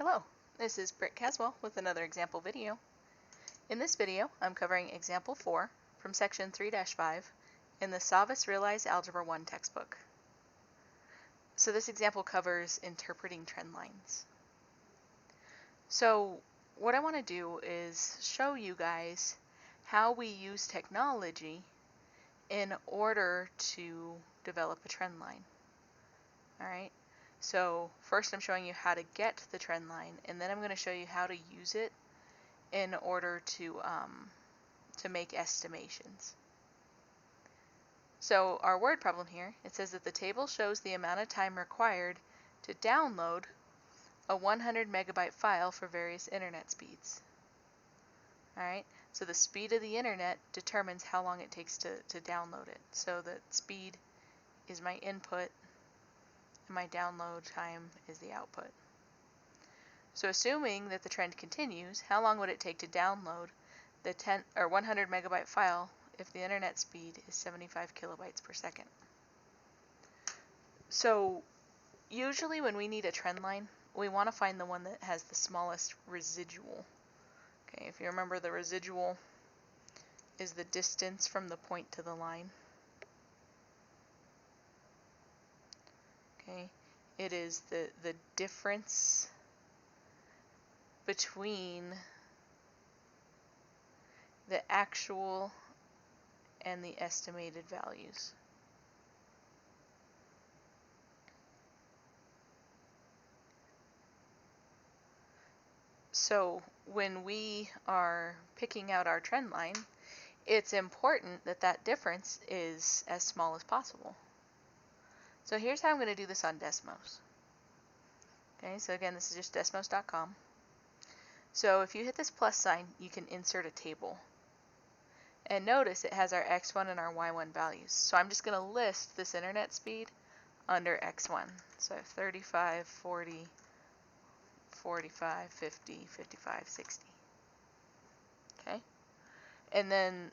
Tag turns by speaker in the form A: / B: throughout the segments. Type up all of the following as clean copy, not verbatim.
A: Hello, this is Britt Caswell with another example video. In this video, I'm covering example 4 from section 3-5 in the SavvasRealize Algebra 1 textbook. So this example covers interpreting trend lines. So what I want to do is show you guys how we use technology in order to develop a trend line. Alright, so first I'm showing you how to get the trend line, and then I'm going to show you how to use it in order to make estimations. So our word problem here, it says that the table shows the amount of time required to download a 100 megabyte file for various internet speeds. Alright, so the speed of the internet determines how long it takes to download it. So the speed is my input, and my download time is the output. So assuming that the trend continues, how long would it take to download the 100 megabyte file if the internet speed is 75 kilobytes per second? So usually when we need a trend line, we want to find the one that has the smallest residual. Okay, if you remember, the residual is the distance from the point to the line. Okay, it is the difference between the actual and the estimated values. So when we are picking out our trend line, it's important that that difference is as small as possible. So here's how I'm going to do this on Desmos. Okay, so again, this is just desmos.com. So if you hit this plus sign, you can insert a table. And notice it has our x1 and our y1 values. So I'm just going to list this internet speed under x1. So I have 35, 40, 45, 50, 55, 60. Okay? And then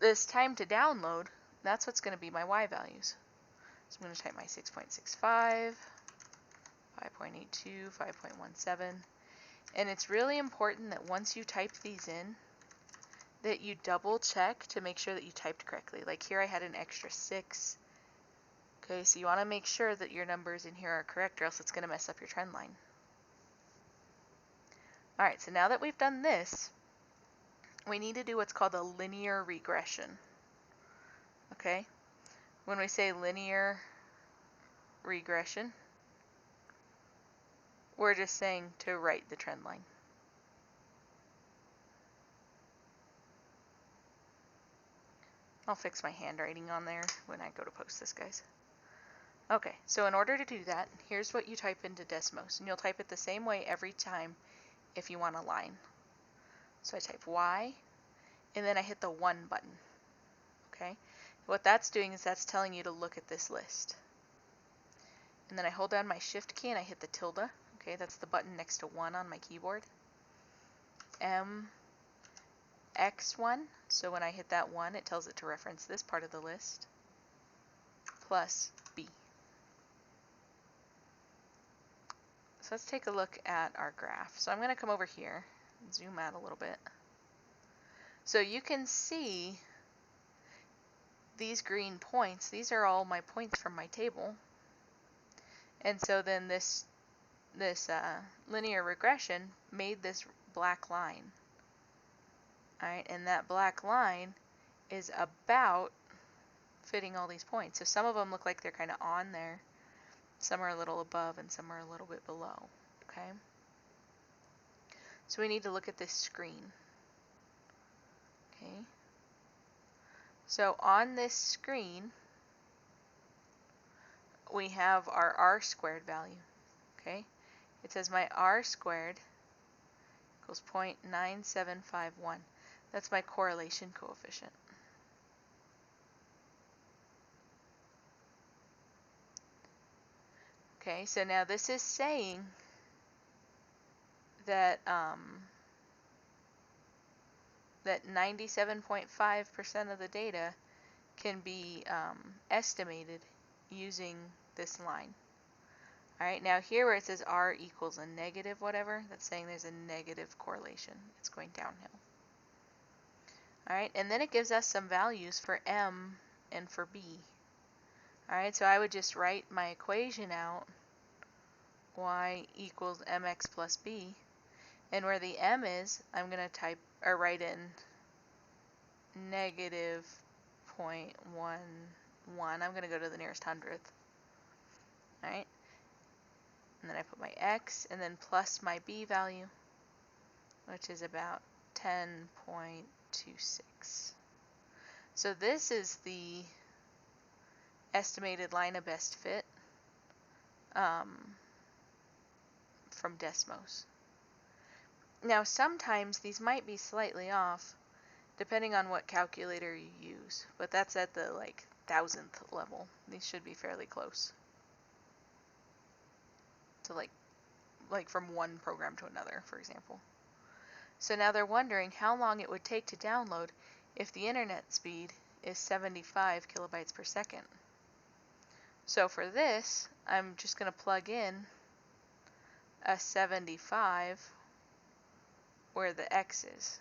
A: this time to download, that's what's going to be my y values. So I'm going to type my 6.65, 5.82, 5.17. And it's really important that once you type these in, that you double check to make sure that you typed correctly. Like here I had an extra 6. Okay, so you want to make sure that your numbers in here are correct, or else it's going to mess up your trend line. Alright, so now that we've done this, we need to do what's called a linear regression. Okay? When we say linear regression, we're just saying to write the trend line. I'll fix my handwriting on there when I go to post this, guys. Okay, so in order to do that, here's what you type into Desmos, and you'll type it the same way every time if you want a line. So I type Y, and then I hit the 1 button. Okay? What that's doing is that's telling you to look at this list. And then I hold down my Shift key and I hit the tilde. Okay, that's the button next to 1 on my keyboard. X1, so when I hit that 1, it tells it to reference this part of the list, plus B. So let's take a look at our graph. So I'm going to come over here and zoom out a little bit. So you can see these green points. These are all my points from my table. And so then this linear regression made this black line. Alright, and that black line is about fitting all these points. So some of them look like they're kind of on there. Some are a little above and some are a little bit below. Okay? So we need to look at this screen. Okay? So on this screen, we have our r squared value. Okay? It says my r squared equals 0.9751. That's my correlation coefficient. Okay, so now this is saying that that 97.5% of the data can be estimated using this line. Alright, now here where it says r equals a negative whatever, that's saying there's a negative correlation. It's going downhill. Alright, and then it gives us some values for m and for b. Alright, so I would just write my equation out, y equals mx plus b, and where the m is, I'm going to type or write in negative 0.11. I'm going to go to the nearest hundredth. Alright, and then I put my x and then plus my b value, which is about 10.26. So this is the estimated line of best fit from Desmos. Now sometimes these might be slightly off depending on what calculator you use, but that's at the like 1000th level. These should be fairly close to like from one program to another, for example. So now they're wondering how long it would take to download if the internet speed is 75 kilobytes per second. So for this, I'm just going to plug in a 75 where the x is.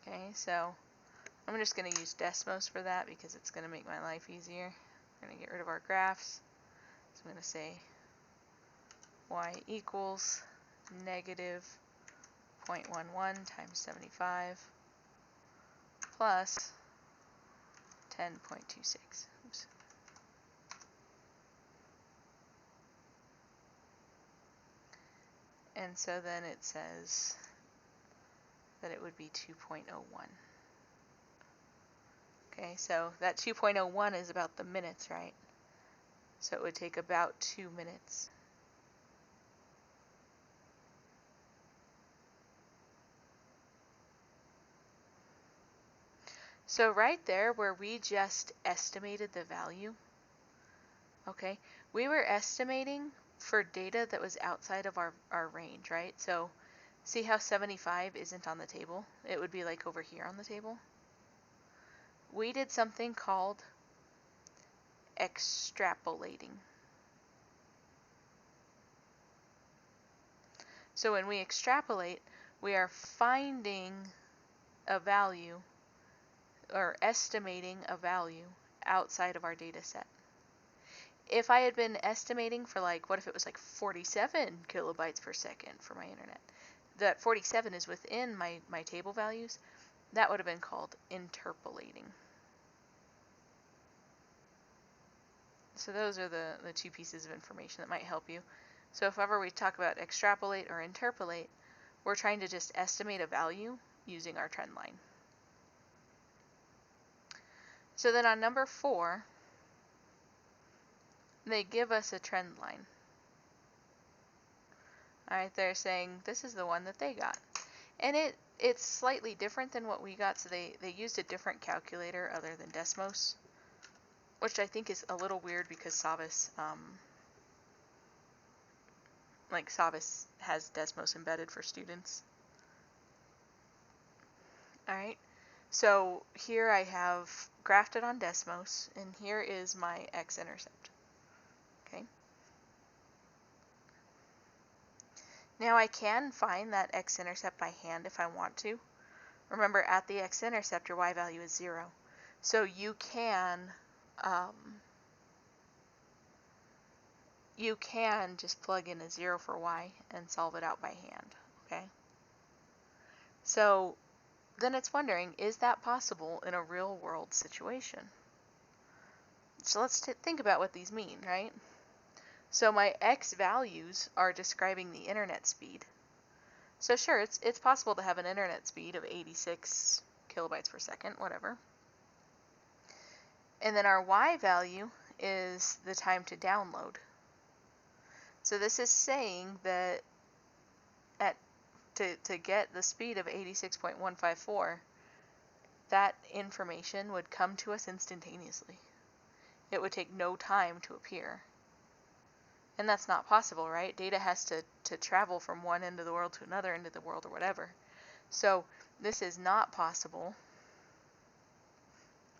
A: Okay, so I'm just going to use Desmos for that because it's going to make my life easier. We're going to get rid of our graphs. So I'm going to say y equals negative 0.11 times 75 plus 10.26. Oops. And so then it says that it would be 2.01. Okay, so that 2.01 is about the minutes, right? So it would take about 2 minutes. So right there where we just estimated the value, okay, we were estimating for data that was outside of our range, right? So see how 75 isn't on the table? It would be like over here on the table. We did something called extrapolating. So when we extrapolate, we are finding a value or estimating a value outside of our data set. If I had been estimating for like, what if it was like 47 kilobytes per second for my internet? That 47 is within my table values. That would have been called interpolating. So those are the two pieces of information that might help you. So if ever we talk about extrapolate or interpolate, we're trying to just estimate a value using our trend line. So then on number 4, they give us a trend line. Alright, they're saying this is the one that they got. And it's slightly different than what we got, so they used a different calculator other than Desmos, which I think is a little weird because Savvas has Desmos embedded for students. Alright, so here I have graphed it on Desmos, and here is my x-intercept. Okay. Now I can find that x-intercept by hand if I want to. Remember, at the x-intercept, your y value is 0. So you can just plug in a 0 for y and solve it out by hand. Okay. So then it's wondering, is that possible in a real world situation? So let's think about what these mean, right? So my x values are describing the internet speed. So sure, it's possible to have an internet speed of 86 kilobytes per second, whatever. And then our y value is the time to download. So this is saying that to get the speed of 86.154, that information would come to us instantaneously. It would take no time to appear. And that's not possible, right? Data has to travel from one end of the world to another end of the world or whatever. So this is not possible,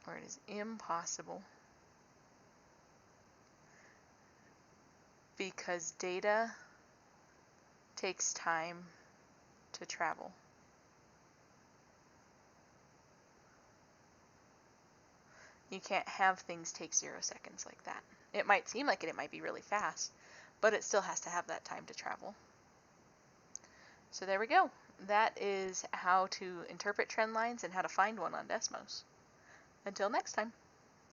A: or it is impossible because data takes time to travel. You can't have things take 0 seconds like that. It might seem like it might be really fast, but it still has to have that time to travel. So there we go. That is how to interpret trend lines and how to find one on Desmos. Until next time.